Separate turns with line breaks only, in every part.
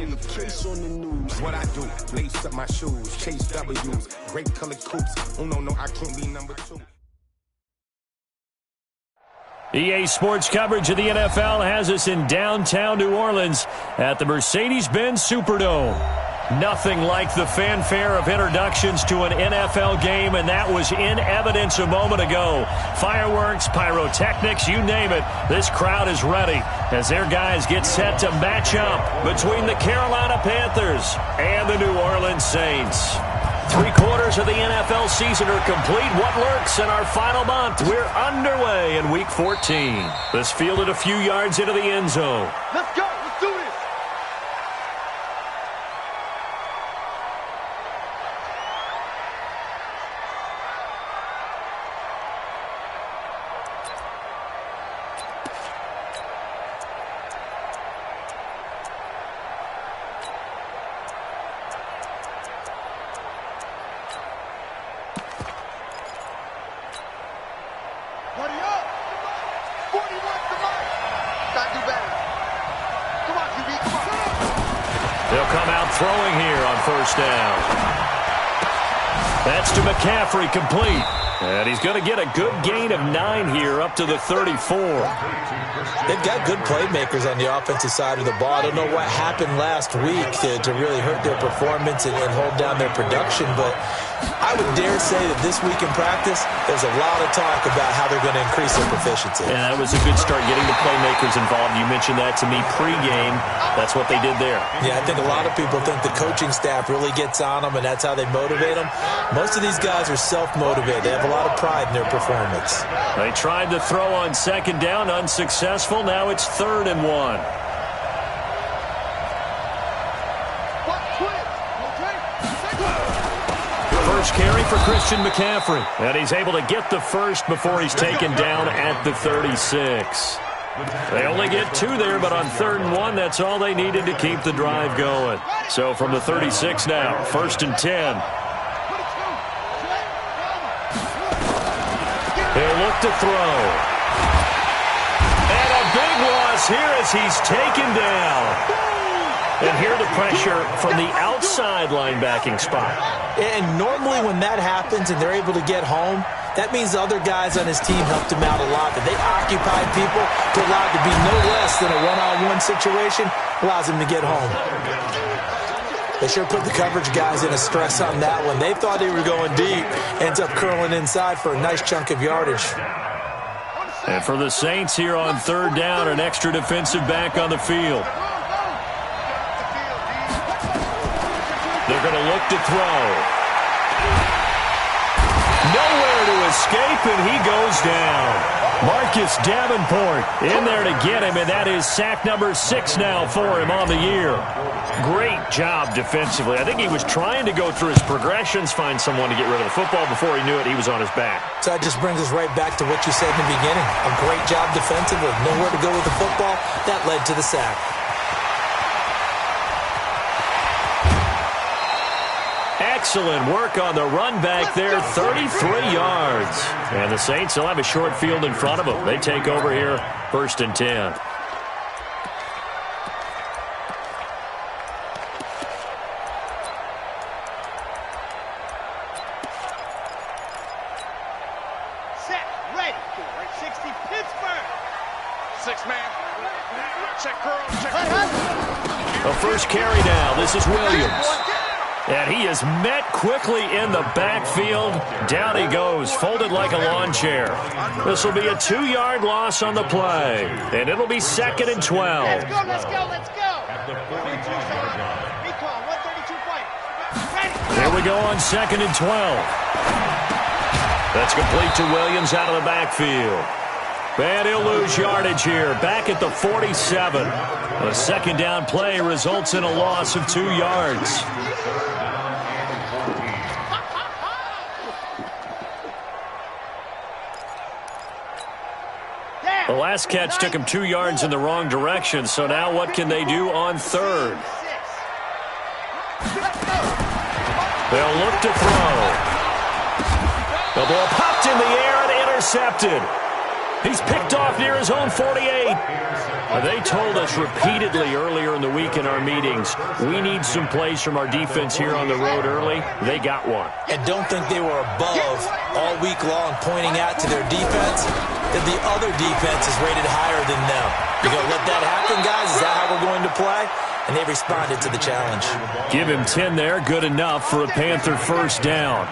Case on the news. What I do, lace up my shoes, chase W's, great color coops. Oh no, I can't be number 2.
EA Sports coverage of the NFL has us in downtown New Orleans at the Mercedes-Benz Superdome. Nothing like the fanfare of introductions to an NFL game, and that was in evidence a moment ago. Fireworks, pyrotechnics, you name it. This crowd is ready as their guys get set to match up between the Carolina Panthers and the New Orleans Saints. 3/4 of the NFL season are complete. What lurks in our final month? We're underway in Week 14. This fielded a few yards into the end zone.
Let's go. Let's do this.
Throwing here on first down. That's to McCaffrey, complete. And he's going to get a good gain of 9 here up to the 34.
They've got good playmakers on the offensive side of the ball. I don't know what happened last week to really hurt their performance and hold down their production, but I would dare say that this week in practice, there's a lot of talk about how they're going to increase their proficiency.
And that was a good start, getting the playmakers involved. You mentioned that to me pregame. That's what they did there.
Yeah, I think a lot of people think the coaching staff really gets on them, and that's how they motivate them. Most of these guys are self-motivated. They have a lot of pride in their performance.
They tried to throw on second down, unsuccessful. Now it's 3rd and 1. First carry for Christian McCaffrey. And he's able to get the first before he's taken down at the 36. They only get 2 there, but on 3rd and 1, that's all they needed to keep the drive going. So from the 36 now, 1st and 10. He'll look to throw. And a big loss here as he's taken down. And here the pressure from the outside linebacking spot.
And normally when that happens and they're able to get home, that means the other guys on his team helped him out a lot. That they occupied people to allow it to be no less than a one-on-one situation, allows him to get home. They sure put the coverage guys in a stress on that one. They thought they were going deep. Ends up curling inside for a nice chunk of yardage.
And for the Saints here on 3rd down, an extra defensive back on the field. They're going to look to throw. Nowhere to escape, and he goes down. Marcus Davenport in there to get him, and that is sack number 6 now for him on the year. Great job defensively. I think he was trying to go through his progressions, find someone to get rid of the football. Before he knew it, he was on his back.
So that just brings us right back to what you said in the beginning. A great job defensively. Nowhere to go with the football. That led to the sack.
Excellent work on the run back there, 33 yards. And the Saints will have a short field in front of them. They take over here, 1st and 10.
Set, ready for 60 Pittsburgh. 6-man. Check girl, check.
A first carry now. This is Williams. And he is met quickly in the backfield. Down he goes, folded like a lawn chair. This will be a 2-yard loss on the play. And it'll be 2nd and 12.
Let's go, let's go, let's go. Recall, 132 fight.
Here we go on 2nd and 12. That's complete to Williams out of the backfield. And he'll lose yardage here, back at the 47. A second down play results in a loss of 2 yards. The last catch took him 2 yards in the wrong direction, so now what can they do on 3rd? They'll look to throw. The ball popped in the air and intercepted. He's picked off near his own 48. They told us repeatedly earlier in the week in our meetings, we need some plays from our defense here on the road early. They got one.
And don't think they were above all week long pointing out to their defense that the other defense is rated higher than them. You're going to let that happen, guys? Is that how we're going to play? And they responded to the challenge.
Give him 10 there. Good enough for a Panther first down.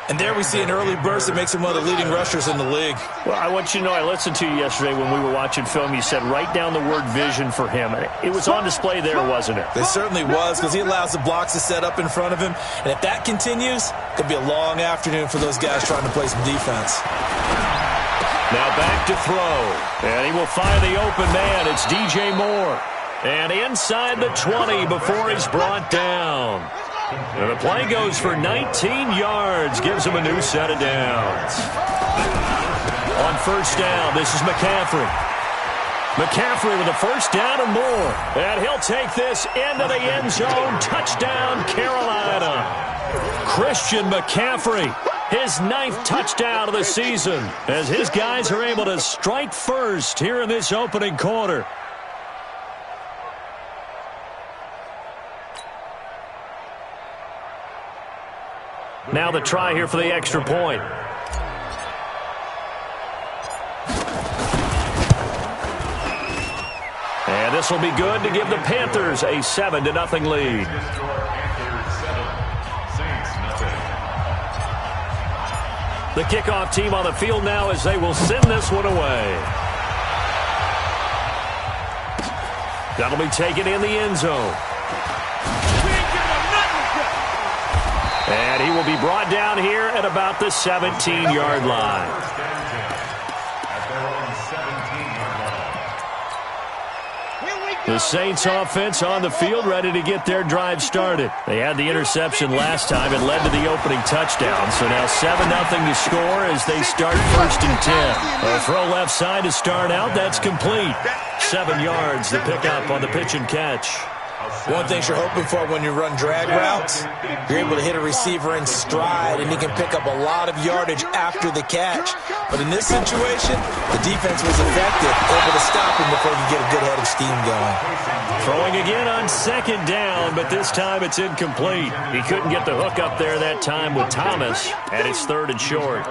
And there we see an early burst that makes him one of the leading rushers in the league.
Well, I want you to know, I listened to you yesterday when we were watching film. You said write down the word vision for him. It was on display there, wasn't it?
It certainly was, because he allows the blocks to set up in front of him. And if that continues, it could be a long afternoon for those guys trying to play some defense.
Now back to throw. And he will find the open man. It's DJ Moore. And inside the 20 before he's brought down. And the play goes for 19 yards. Gives him a new set of downs. On first down, this is McCaffrey. McCaffrey with a first down and more. And he'll take this into the end zone. Touchdown, Carolina. Christian McCaffrey, his 9th touchdown of the season, as his guys are able to strike first here in this opening quarter. Now the try here for the extra point. And this will be good to give the Panthers a 7-0 lead. The kickoff team on the field now as they will send this one away. That'll be taken in the end zone. And he will be brought down here at about the 17-yard line. The Saints offense on the field ready to get their drive started. They had the interception last time. It led to the opening touchdown. So now 7-0 to score as they start 1st and 10. A throw left side to start out. That's complete. 7 yards to pick up on the pitch and catch.
One thing you're hoping for when you run drag routes, you're able to hit a receiver in stride, and he can pick up a lot of yardage after the catch. But in this situation, the defense was effective, able to stop him before he could get a good head of steam going.
Throwing again on 2nd down, but this time it's incomplete. He couldn't get the hook up there that time with Thomas, and it's 3rd and short.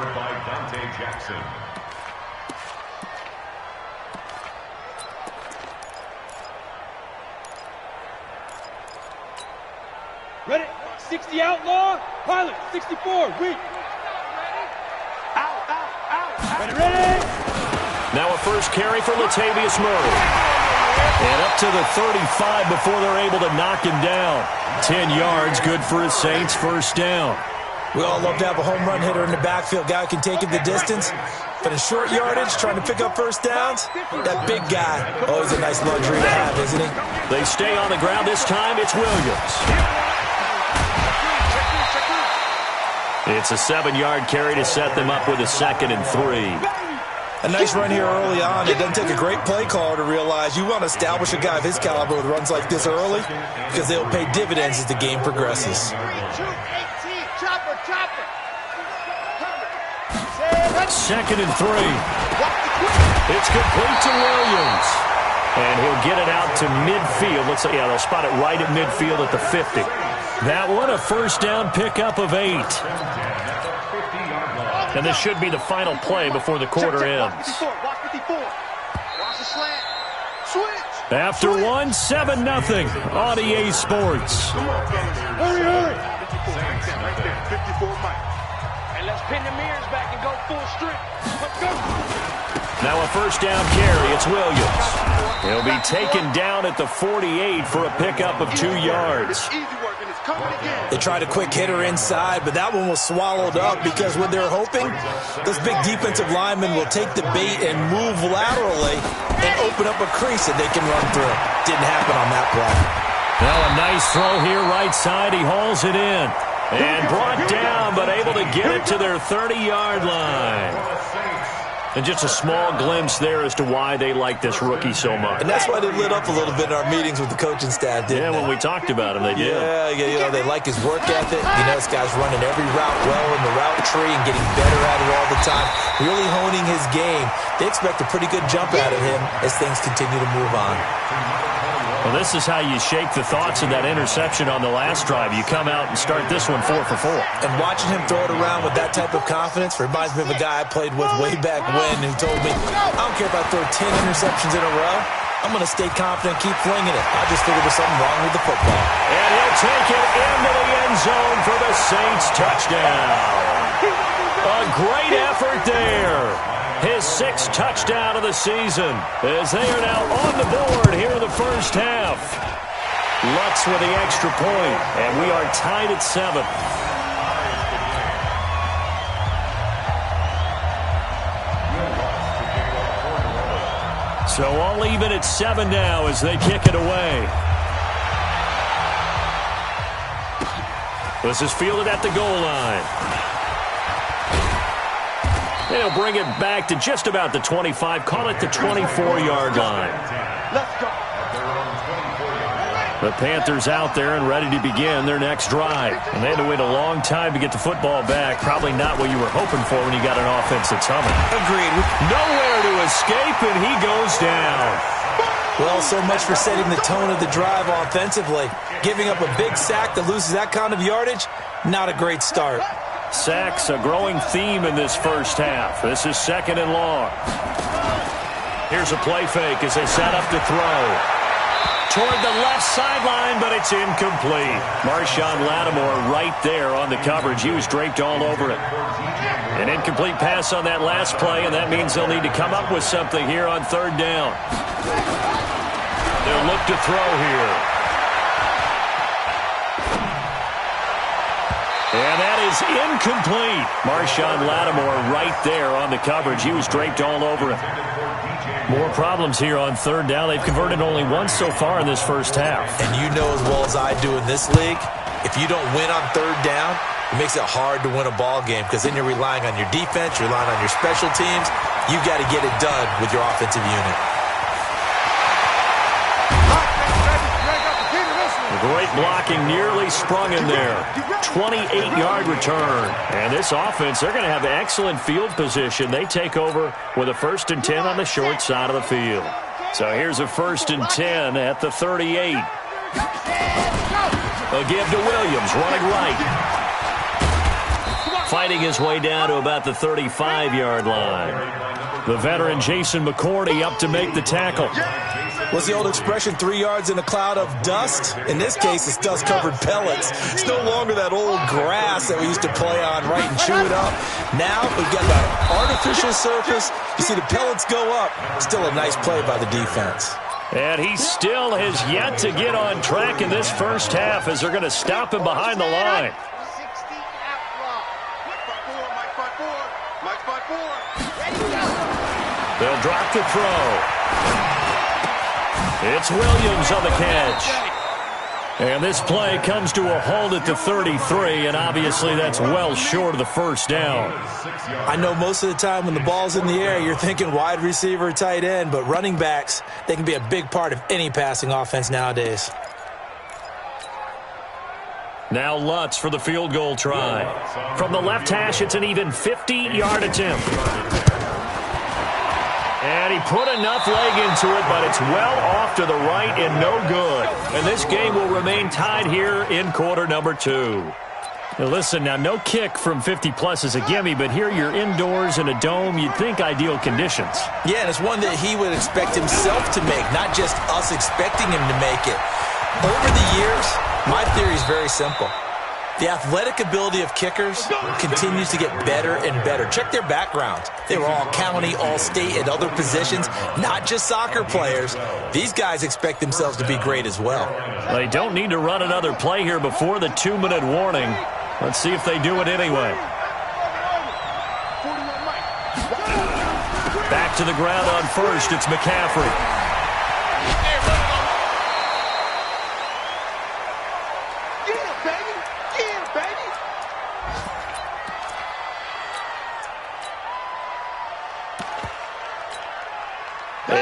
Ready? 60 outlaw. Pilot, 64. Weak. Out. Ready?
Now a first carry for Latavius Murray. And up to the 35 before they're able to knock him down. 10 yards, good for his Saints first down.
We all love to have a home run hitter in the backfield. Guy who can take it the distance. But in short yardage, trying to pick up first downs, that big guy, always a nice luxury to have, isn't he?
They stay on the ground. This time it's Williams. It's a 7-yard carry to set them up with a 2nd and 3.
A nice run here early on. It doesn't take a great play caller to realize you want to establish a guy of his caliber with runs like this early because they'll pay dividends as the game progresses.
2nd and 3. It's complete to Williams. And he'll get it out to midfield. Looks like, yeah, they'll spot it right at midfield at the 50. That one, a first down pickup of 8. And this should be the final play before the quarter ends. After one, 7-0 on EA Sports.
Hurry. And let's pin the mirrors back and go full strength. Let's go.
Now a first down carry. It's Williams. He'll be taken down at the 48 for a pickup of 2 yards.
They tried a quick hitter inside, but that one was swallowed up because what they're hoping, those big defensive linemen will take the bait and move laterally and open up a crease that they can run through. Didn't happen on that play.
Now a nice throw here right side. He hauls it in. And brought down, but able to get it to their 30-yard line. And just a small glimpse there as to why they like this rookie so much.
And that's why they lit up a little bit in our meetings with the coaching staff, didn't they?
When we talked about him, they did.
Yeah, they like his work ethic. This guy's running every route well in the route tree and getting better at it all the time, really honing his game. They expect a pretty good jump out of him as things continue to move on.
Well, this is how you shake the thoughts of that interception on the last drive. You come out and start this one 4 for 4.
And watching him throw it around with that type of confidence reminds me of a guy I played with way back when who told me, I don't care if I throw 10 interceptions in a row. I'm going to stay confident, keep flinging it. I just figured there's something wrong with the football.
And he'll take it into the end zone for the Saints touchdown. A great effort there. His 6th touchdown of the season as they are now on the board here in the first half. Lutz with the extra point, and we are tied at 7. So all even at 7 now as they kick it away. This is fielded at the goal line. They'll bring it back to just about the 25, call it the 24-yard line.
Let's go.
The Panthers out there and ready to begin their next drive. And they had to wait a long time to get the football back. Probably not what you were hoping for when you got an offense that's humming.
Agreed.
Nowhere to escape, and he goes down.
Well, so much for setting the tone of the drive offensively. Giving up a big sack that loses that kind of yardage, not a great start.
Sacks, a growing theme in this first half. This is 2nd and long. Here's a play fake as they set up to throw. Toward the left sideline, but it's incomplete. Marshawn Lattimore right there on the coverage. He was draped all over it. An incomplete pass on that last play, and that means they'll need to come up with something here on 3rd down. They'll look to throw here. And that is incomplete. Marshawn Lattimore right there on the coverage. He was draped all over it. More problems here on 3rd down. They've converted only once so far in this first half.
And you know as well as I do in this league, if you don't win on 3rd down, it makes it hard to win a ball game because then you're relying on your defense, you're relying on your special teams. You've got to get it done with your offensive unit.
Great blocking, nearly sprung in there. 28-yard return. And this offense, they're going to have excellent field position. They take over with a 1st and 10 on the short side of the field. So here's a 1st and 10 at the 38. A give to Williams, running right. Fighting his way down to about the 35-yard line. The veteran Jason McCourty up to make the tackle.
What's the old expression, 3 yards in a cloud of dust? In this case, it's dust-covered pellets. It's no longer that old grass that we used to play on, right, and chew it up. Now we've got the artificial surface. You see the pellets go up. Still a nice play by the defense.
And he still has yet to get on track in this first half as they're going to stop him behind the line.
60 outlaw. Mike by 4. Ready to go.
They'll drop the throw. It's Williams on the catch. And this play comes to a halt at the 33, and obviously that's well short of the 1st down.
I know most of the time when the ball's in the air, you're thinking wide receiver, tight end, but running backs, they can be a big part of any passing offense nowadays.
Now Lutz for the field goal try. From the left hash, it's an even 50-yard attempt. And he put enough leg into it, but it's well off to the right and no good. And this game will remain tied here in quarter number 2. Now listen, now no kick from 50-plus is a gimme, but here you're indoors in a dome. You'd think ideal conditions.
Yeah, and it's one that he would expect himself to make, not just us expecting him to make it. Over the years, my theory is very simple. The athletic ability of kickers continues to get better and better. Check their backgrounds. They were all county, all state, and other positions, not just soccer players. These guys expect themselves to be great as well.
They don't need to run another play here before the 2-minute warning. Let's see if they do it anyway. Back to the ground on 1st. It's McCaffrey.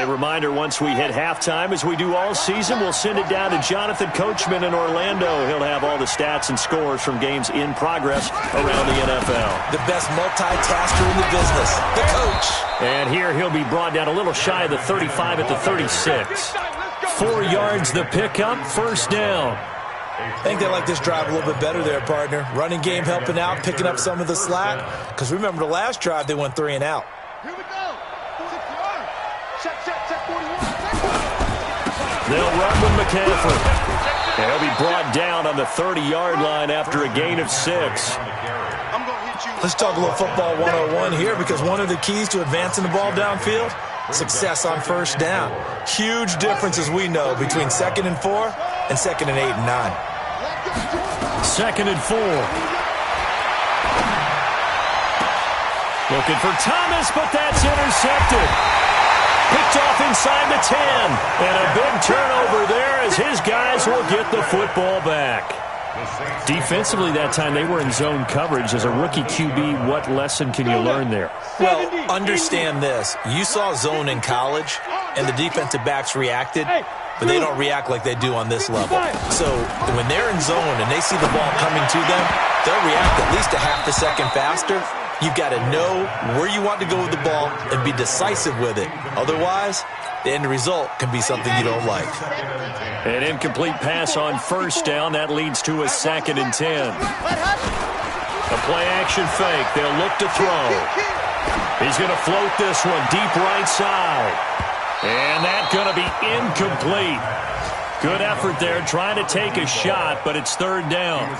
A reminder, once we hit halftime, as we do all season, we'll send it down to Jonathan Coachman in Orlando. He'll have all the stats and scores from games in progress around the NFL.
The best multitasker in the business, the coach.
And here he'll be brought down a little shy of the 35 at the 36. 4 yards the pickup, first down.
I think they like this drive a little bit better there, partner. Running game helping out, picking up some of the slack. Because remember, the last drive, they went 3 and out.
Here we go. 6 yards. Check 41.
They'll run with McCaffrey. And he'll be brought down on the 30-yard line after a gain of 6.
Let's talk a little football 101 here, because one of the keys to advancing the ball downfield, success on first down. Huge difference, as we know, between 2nd and 4 and 2nd and 8 and 9.
2nd and 4. Looking for Thomas, but that's intercepted. Picked off inside the 10. And a big turnover there as his guys will get the football back. Defensively that time, they were in zone coverage. As a rookie QB, what lesson can you learn there?
Well, understand this. You saw zone in college, and the defensive backs reacted, but they don't react like they do on this level. So when they're in zone and they see the ball coming to them, they'll react at least a half a second faster. You've got to know where you want to go with the ball and be decisive with it. Otherwise, the end result can be something you don't like.
An incomplete pass on first down. That leads to a 2nd and 10. A play-action fake. They'll look to throw. He's going to float this one deep right side. And that's going to be incomplete. Good effort there, trying to take a shot, but it's 3rd down.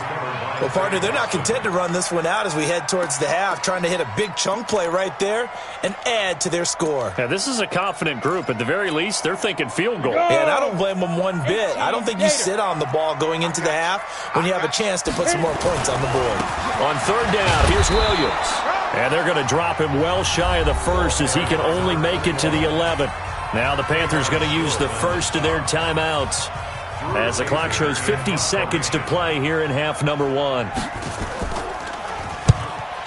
Well, partner, they're not content to run this one out as we head towards the half, trying to hit a big chunk play right there and add to their score.
Yeah, this is a confident group. At the very least, they're thinking field goal.
And I don't blame them one bit. I don't think you sit on the ball going into the half when you have a chance to put some more points on the board.
On 3rd down, here's Williams. And they're going to drop him well shy of the 1st as he can only make it to the 11th. Now the Panthers going to use the first of their timeouts as the clock shows 50 seconds to play here in half number 1.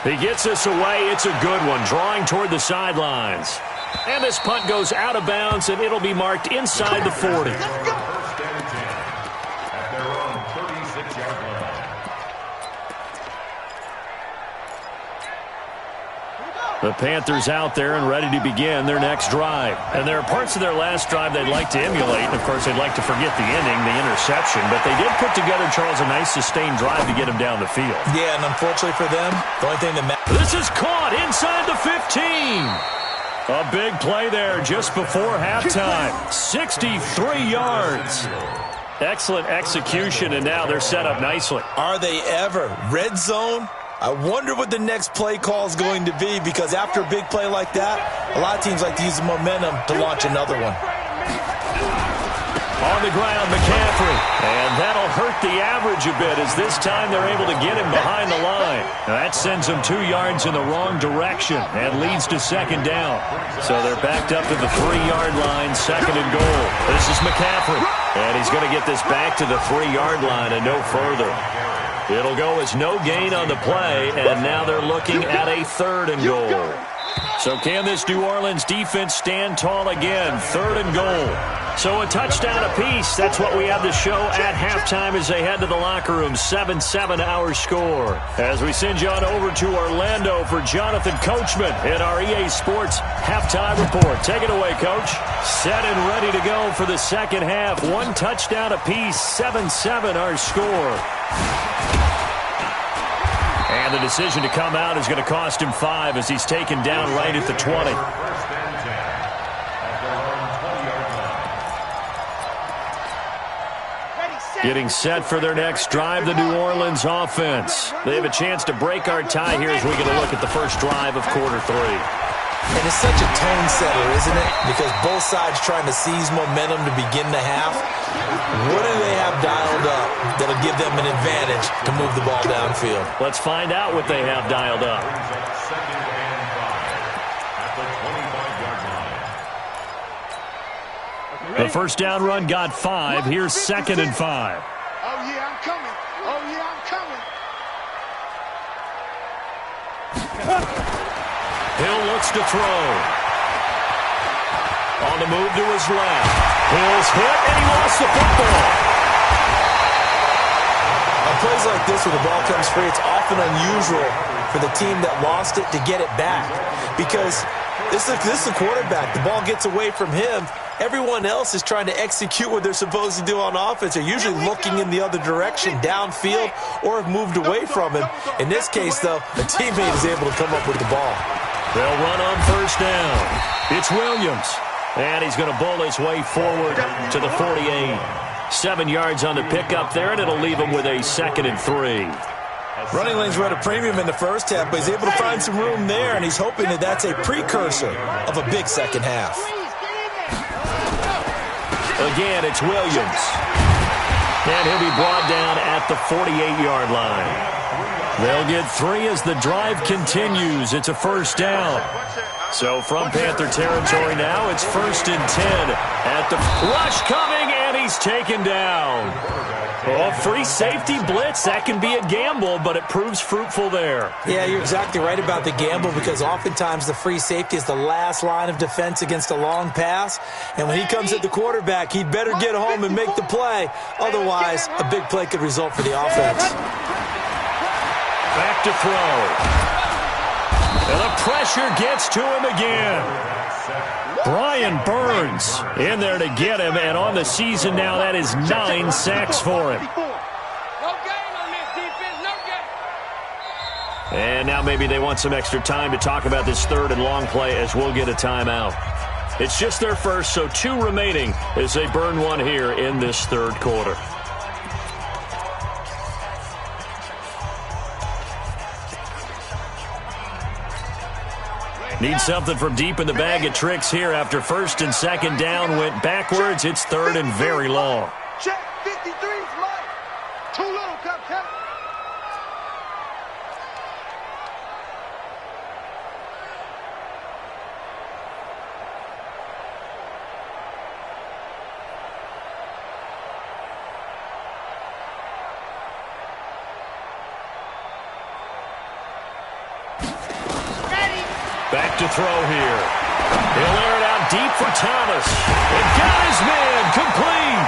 He gets this away. It's a good one, drawing toward the sidelines. And this punt goes out of bounds, and it'll be marked inside the 40. The Panthers out there and ready to begin their next drive. And there are parts of their last drive they'd like to emulate. And, of course, they'd like to forget the ending, the interception. But they did put together, Charles, a nice sustained drive to get him down the field.
Yeah, and unfortunately for them, the only thing that matters.
This is caught inside the 15. A big play there just before halftime. 63 yards. Excellent execution, and now they're set up nicely.
Are they ever? Red zone? I wonder what the next play call is going to be, because after a big play like that, a lot of teams like to use the momentum to launch another one.
On the ground, McCaffrey. And that'll hurt the average a bit as this time they're able to get him behind the line. Now that sends them 2 yards in the wrong direction and leads to 2nd down. So they're backed up to the 3-yard line, 2nd and goal. This is McCaffrey. And he's going to get this back to the 3-yard line and no further. It'll go as no gain on the play, and now they're looking at a 3rd and goal. So can this New Orleans defense stand tall again? 3rd and goal. So a touchdown apiece. That's what we have to show at halftime as they head to the locker room. 7-7 our score. As we send you on over to Orlando for Jonathan Coachman in our EA Sports halftime report. Take it away, Coach. Set and ready to go for the 2nd half. 1 touchdown apiece. 7-7 our score. And the decision to come out is going to cost him 5 as he's taken down right at the 20. Getting set for their next drive, the New Orleans offense. They have a chance to break our tie here as we get a look at the first drive of quarter 3.
And it's such a tone setter, isn't it? Because both sides trying to seize momentum to begin the half. What do they have dialed up that'll give them an advantage to move the ball downfield?
Let's find out what they have dialed up. The first down run got 5. Here's 2nd and 5.
Oh, yeah, I'm coming. Oh, yeah, I'm coming.
Hill looks to throw. On the move to his left. Hill's hit, and he lost the football.
On plays like this, when the ball comes free, it's often unusual for the team that lost it to get it back. Because this is a quarterback. The ball gets away from him. Everyone else is trying to execute what they're supposed to do on offense. They're usually looking in the other direction, downfield, or have moved away from him. In this case, though, a teammate is able to come up with the ball.
They'll run on first down. It's Williams. And he's going to bowl his way forward to the 48. 7 yards on the pickup there, and it'll leave him with a 2nd and 3.
Running lanes were at a premium in the first half, but he's able to find some room there, and he's hoping that that's a precursor of a big second half.
Again, it's Williams. And he'll be brought down at the 48-yard line. They'll get 3 as the drive continues. It's a first down. So from Panther territory now, it's 1st and 10 at the rush coming, and he's taken down. Oh, free safety blitz, that can be a gamble, but it proves fruitful there.
Yeah, you're exactly right about the gamble, because oftentimes the free safety is the last line of defense against a long pass. And when he comes at the quarterback, he'd better get home and make the play. Otherwise, a big play could result for the offense.
Back to throw. And the pressure gets to him again. Brian Burns in there to get him, and on the season now, that is 9 sacks for him. And now maybe they want some extra time to talk about this 3rd and long play, as we'll get a timeout. It's just their first, so 2 remaining as they burn one here in this 3rd quarter. Need something from deep in the bag of tricks here after 1st and 2nd down went backwards. It's 3rd and very long.
Check 53's mine. Too little, Cupcake.
Back to throw here. He'll air it out deep for Thomas. And got his man complete.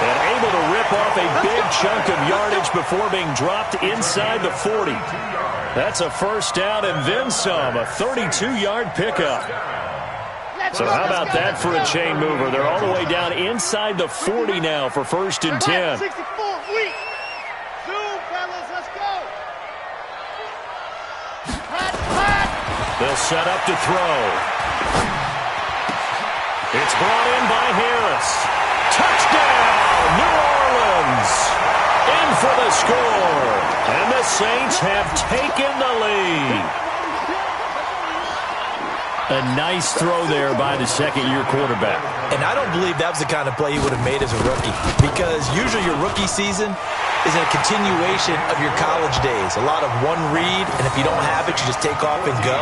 And able to rip off a big chunk of yardage before being dropped inside the 40. That's a first down and then some. A 32-yard pickup. So how about that for a chain mover? They're all the way down inside the 40 now for 1st and 10.
64 week. Zoom, fellas, let's go.
They'll set up to throw. It's brought in by Harris. Touchdown, New Orleans. In for the score. And the Saints have taken the lead. A nice throw there by the 2nd-year quarterback.
And I don't believe that was the kind of play he would have made as a rookie, because usually your rookie season is a continuation of your college days. A lot of one read, and if you don't have it, you just take off and go.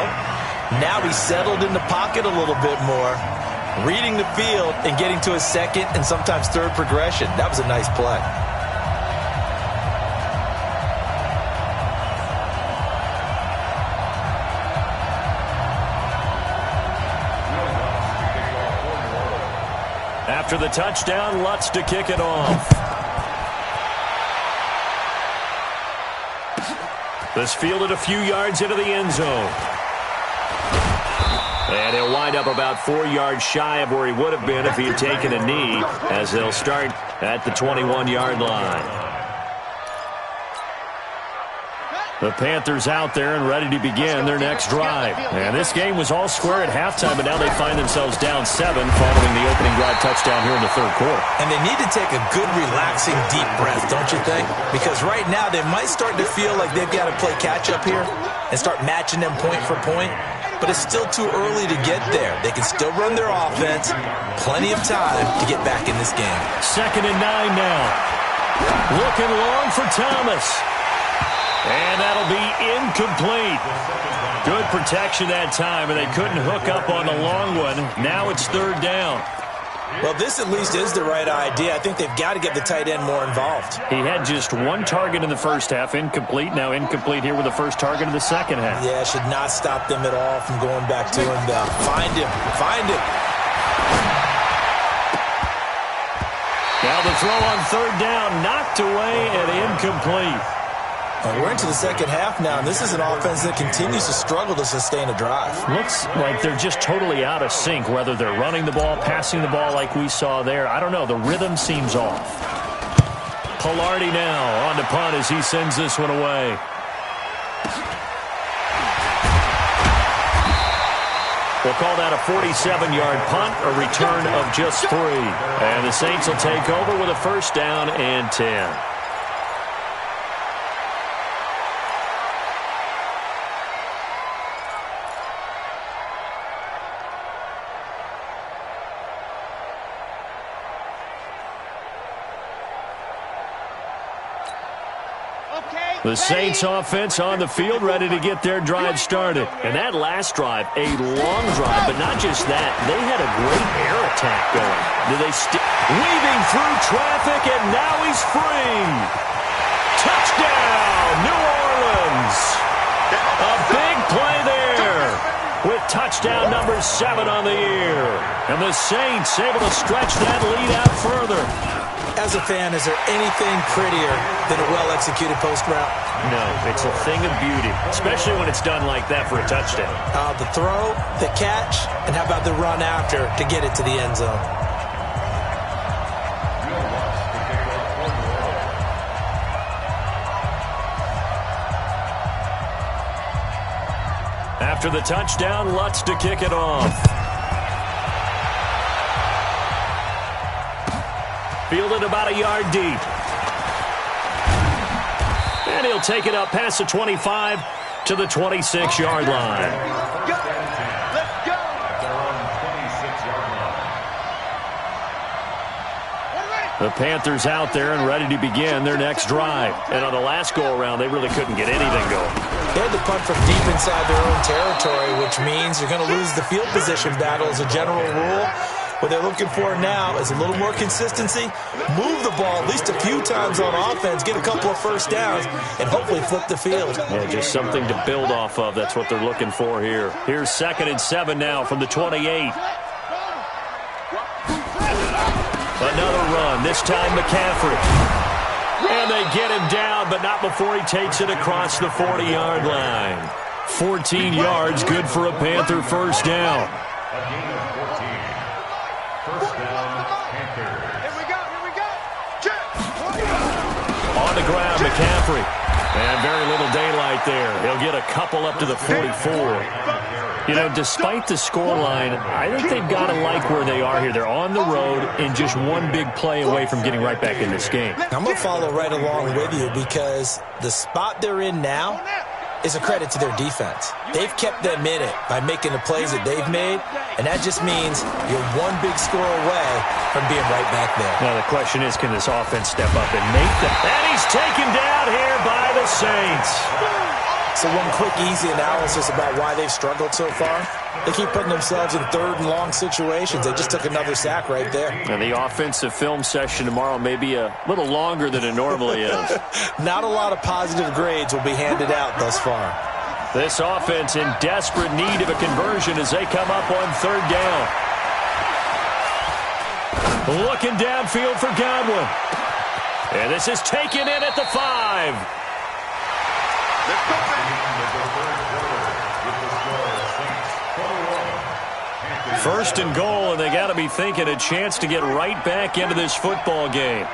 Now he's settled in the pocket a little bit more, reading the field and getting to his 2nd and sometimes 3rd progression. That was a nice play.
After the touchdown, Lutz to kick it off. This fielded a few yards into the end zone. And he'll wind up about 4 yards shy of where he would have been if he had taken a knee, as they'll start at the 21-yard line. The Panthers out there and ready to begin their next drive. And this game was all square at halftime, but now they find themselves down 7 following the opening drive touchdown here in the 3rd quarter.
And they need to take a good, relaxing, deep breath, don't you think? Because right now they might start to feel like they've got to play catch-up here and start matching them point for point. But it's still too early to get there. They can still run their offense. Plenty of time to get back in this game.
2nd and 9 now. Looking long for Thomas. And that'll be incomplete. Good protection that time, and they couldn't hook up on the long one. Now it's 3rd down.
Well, this at least is the right idea. I think they've got to get the tight end more involved.
He had just 1 target in the first half, incomplete. Now incomplete here with the first target in the second half.
Yeah, should not stop them at all from going back to him. Find him. Find him.
Now the throw on third down, knocked away and incomplete.
We're into the second half now, and this is an offense that continues to struggle to sustain a drive.
Looks like they're just totally out of sync, whether they're running the ball, passing the ball like we saw there. I don't know. The rhythm seems off. Pilardi now on to punt as he sends this one away. We'll call that a 47-yard punt, a return of just 3. And the Saints will take over with a first down and 10. The Saints offense on the field, ready to get their drive started. And that last drive, a long drive, but not just that. They had a great air attack going. Weaving through traffic, and now he's free. Touchdown, New Orleans. A big play there with touchdown number 7 on the year. And the Saints able to stretch that lead out further.
As a fan, is there anything prettier than a well-executed post route?
No, it's a thing of beauty, especially when it's done like that for a touchdown.
The throw, the catch, and how about the run after to get it to the end zone?
After the touchdown, Lutz to kick it off. Fielded about a yard deep. And he'll take it up past the 25 to the 26-yard line.
Let's go.
The Panthers out there and ready to begin their next drive. And on the last go-around, they really couldn't get anything going.
They had to punt from deep inside their own territory, which means you're going to lose the field position battle as a general rule. What they're looking for now is a little more consistency, move the ball at least a few times on offense, get a couple of first downs, and hopefully flip the field.
Yeah, just something to build off of. That's what they're looking for here. Here's 2nd and 7 now from the 28. Another run, this time McCaffrey. And they get him down, but not before he takes it across the 40-yard line. 14 yards, good for a Panther first down. On the ground, McCaffrey. And very little daylight there. He'll get a couple up to the 44. You know, despite the scoreline, I think they've got to like where they are here. They're on the road and just one big play away from getting right back in this game.
I'm going to follow right along with you because the spot they're in now is a credit to their defense. They've kept them in it by making the plays that they've made, and that just means you're one big score away from being right back there.
Now the question is, can this offense step up and make them? And he's taken down here by the Saints.
So one quick, easy analysis about why they've struggled so far. They keep putting themselves in 3rd and long situations. They just took another sack right there.
And the offensive film session tomorrow may be a little longer than it normally is.
Not a lot of positive grades will be handed out thus far.
This offense in desperate need of a conversion as they come up on 3rd down. Looking downfield for Godwin. And this is taken in at the 5. First and goal, and they got to be thinking a chance to get right back into this football game.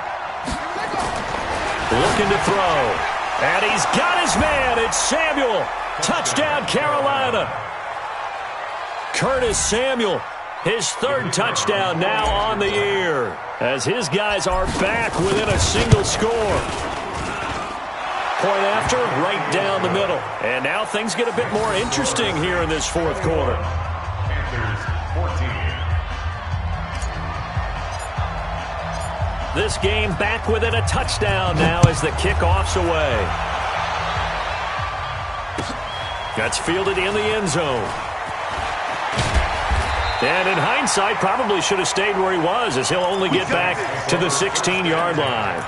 Looking to throw. And he's got his man. It's Samuel. Touchdown, Carolina. Curtis Samuel, his 3rd touchdown now on the year, as his guys are back within a single score. Point after, right down the middle. And now things get a bit more interesting here in this 4th quarter. This game back within a touchdown now as the kickoff's away. That's fielded in the end zone. And in hindsight, probably should have stayed where he was, as he'll only get back to the 16-yard line.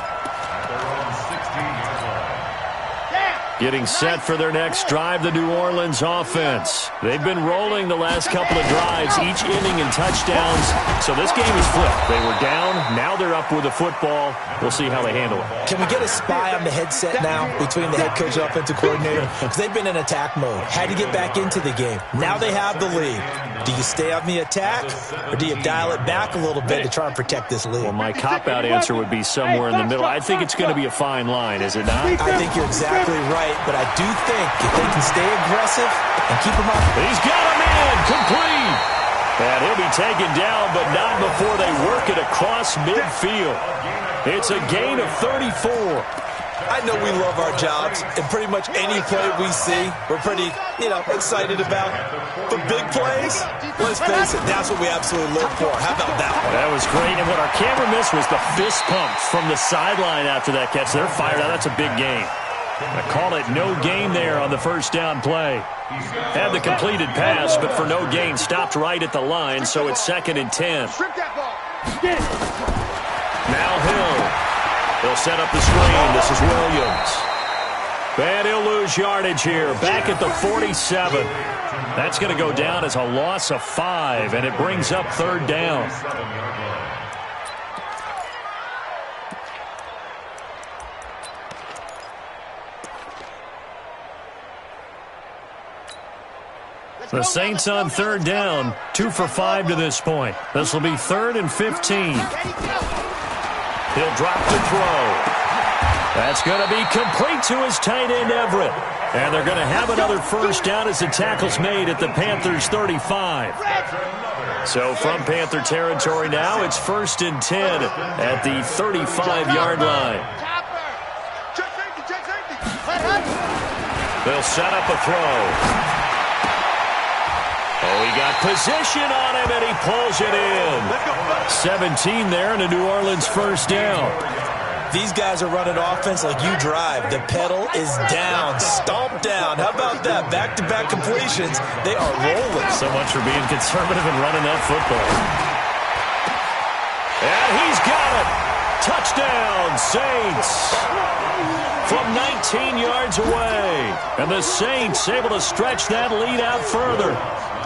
Getting set for their next drive, the New Orleans offense. They've been rolling the last couple of drives, each inning in touchdowns. So this game is flipped. They were down. Now they're up with the football. We'll see how they handle it.
Can we get a spy on the headset now between the head coach and offensive coordinator? Because they've been in attack mode. Had to get back into the game. Now they have the lead. Do you stay on the attack, or do you dial it back a little bit to try and protect this lead?
Well, my cop-out answer would be somewhere in the middle. I think it's going to be a fine line, is it not?
I think you're exactly right, but I do think if they can stay aggressive and keep him up.
He's got him in, complete. And he'll be taken down, but not before they work it across midfield. It's a gain of 34.
I know we love our jobs, and pretty much any play we see, we're pretty, excited about. But big plays, let's face it, that's what we absolutely look for. How about that one?
That was great, and what our camera missed was the fist pumps from the sideline after that catch. They're fired out. That's a big gain. I call it no gain there on the first down play. Had the completed pass, but for no gain, stopped right at the line, so it's 2nd and 10. Now Hill. He'll set up the screen. This is Williams. And he'll lose yardage here. Back at the 47. That's going to go down as a loss of 5, and it brings up 3rd down. The Saints on 3rd down, 2 for 5 to this point. This will be 3rd and 15. He'll drop to throw. That's going to be complete to his tight end, Everett. And they're going to have another first down as the tackle's made at the Panthers' 35. So from Panther territory now, it's 1st and 10 at the 35-yard line. They'll set up a throw. Oh, he got position on him, and he pulls it in. 17 there, and a New Orleans first down.
These guys are running offense like you drive. The pedal is down, stomped down. How about that? Back-to-back completions. They are rolling.
So much for being conservative and running that football. And he's got it. Touchdown, Saints. From 19 yards away. And the Saints able to stretch that lead out further.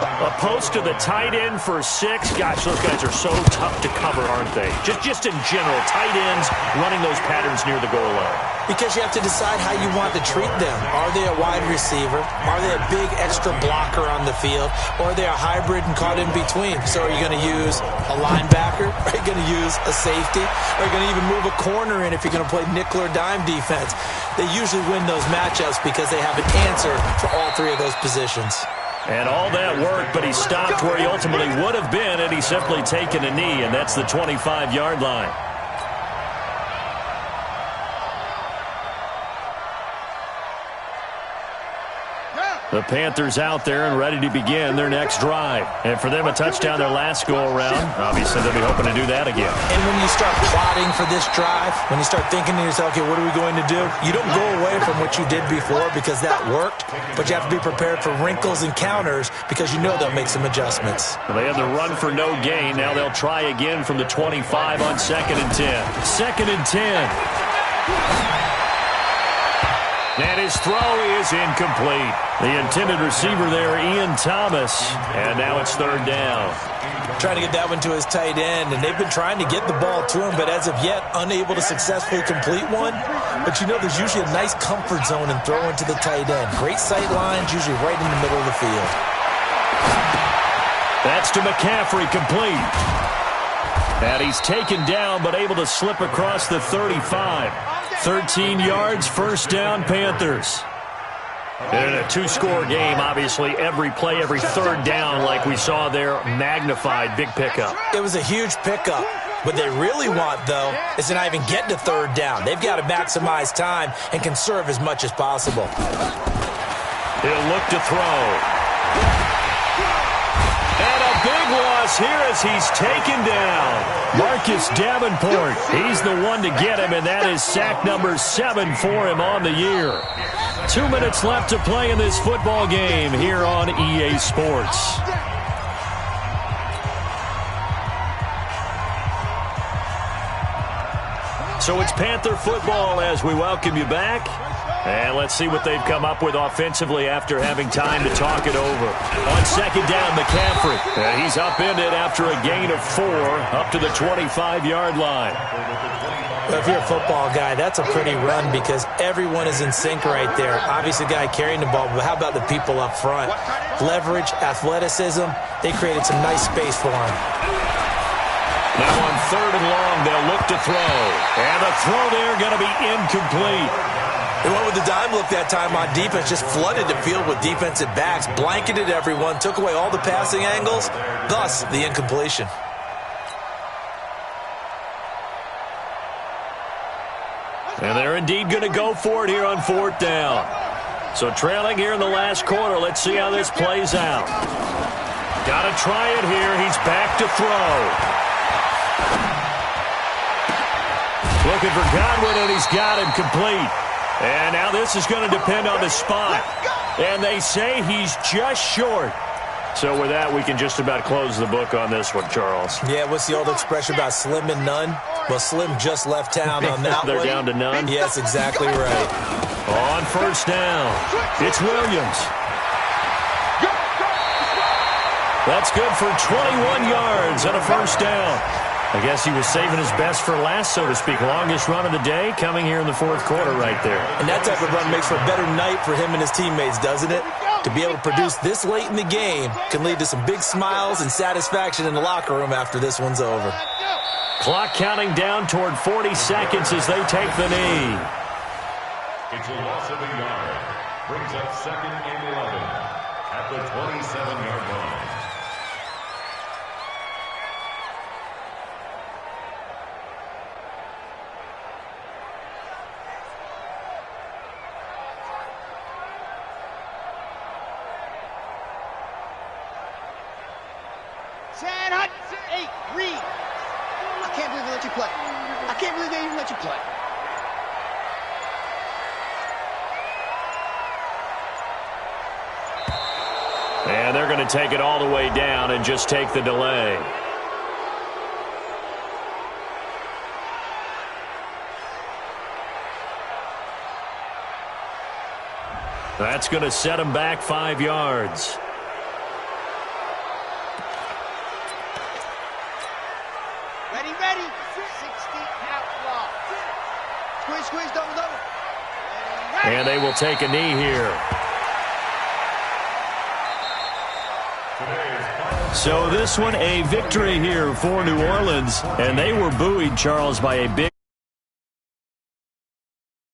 A post to the tight end for 6. Gosh, those guys are so tough to cover, aren't they? Just in general, tight ends running those patterns near the goal line.
Because you have to decide how you want to treat them. Are they a wide receiver? Are they a big extra blocker on the field? Or are they a hybrid and caught in between? So are you going to use a linebacker? Are you going to use a safety? Are you going to even move a corner in if you're going to play nickel or dime defense? They usually win those matchups because they have an answer for all 3 of those positions.
And all that work, but he stopped where he ultimately would have been, and he's simply taken a knee, and that's the 25-yard line. The Panthers out there and ready to begin their next drive. And for them, a touchdown their last go-around. Obviously, they'll be hoping to do that again.
And when you start plotting for this drive, when you start thinking to yourself, okay, what are we going to do? You don't go away from what you did before because that worked, but you have to be prepared for wrinkles and counters because you know they'll make some adjustments.
Well, they had the run for no gain. Now they'll try again from the 25 on 2nd and 10. 2nd and 10. And his throw is incomplete. The intended receiver there, Ian Thomas. And now it's 3rd down.
Trying to get that one to his tight end, and they've been trying to get the ball to him, but as of yet, unable to successfully complete one. But there's usually a nice comfort zone in throwing to the tight end. Great sight lines, usually right in the middle of the field.
That's to McCaffrey, complete. And he's taken down, but able to slip across the 35. 13 yards, first down, Panthers. In a 2-score game, obviously, every play, every 3rd down, like we saw there, magnified, big pickup.
It was a huge pickup. What they really want, though, is to not even get to 3rd down. They've got to maximize time and conserve as much as possible.
He'll look to throw. And a big loss here as he's taken down. Marcus Davenport, he's the one to get him, and that is sack number 7 for him on the year. 2 minutes left to play in this football game here on EA Sports. So it's Panther football as we welcome you back. And let's see what they've come up with offensively after having time to talk it over. On second down, McCaffrey. And he's upended after a gain of 4 up to the 25-yard line.
If you're a football guy, that's a pretty run because everyone is in sync right there. Obviously, the guy carrying the ball, but how about the people up front? Leverage, athleticism, they created some nice space for him.
Now on third and long, they'll look to throw. And the throw there going to be incomplete.
They went with the dime look that time on defense, just flooded the field with defensive backs, blanketed everyone, took away all the passing angles, thus the incompletion.
And they're indeed going to go for it here on fourth down. So trailing here in the last quarter, let's see how this plays out. Got to try it here. He's back to throw. Looking for Godwin, and he's got him complete. And now this is going to depend on the spot. And they say he's just short. So with that, we can just about close the book on this one, Charles.
Yeah, what's the old expression about slim and none? Well, Slim just left town on that
They're
one.
down to none?
Yes, exactly right.
On first down, it's Williams. That's good for 21 yards and a first down. I guess he was saving his best for last, so to speak. Longest run of the day coming here in the fourth quarter right there.
And that type of run makes for a better night for him and his teammates, doesn't it? To be able to produce this late in the game can lead to some big smiles and satisfaction in the locker room after this one's over.
Clock counting down toward 40 seconds as they take the knee.
It's a loss of a yard. Brings up second and 11 at the 27-yard line.
I can't believe they let you play. I can't believe they even let you play.
And they're going to take it all the way down and just take the delay. That's going to set them back 5 yards.
Ready. 60 out long. Squeeze, double.
And they will take a knee here. So this one, a victory here for New Orleans. And they were buoyed, Charles, by a big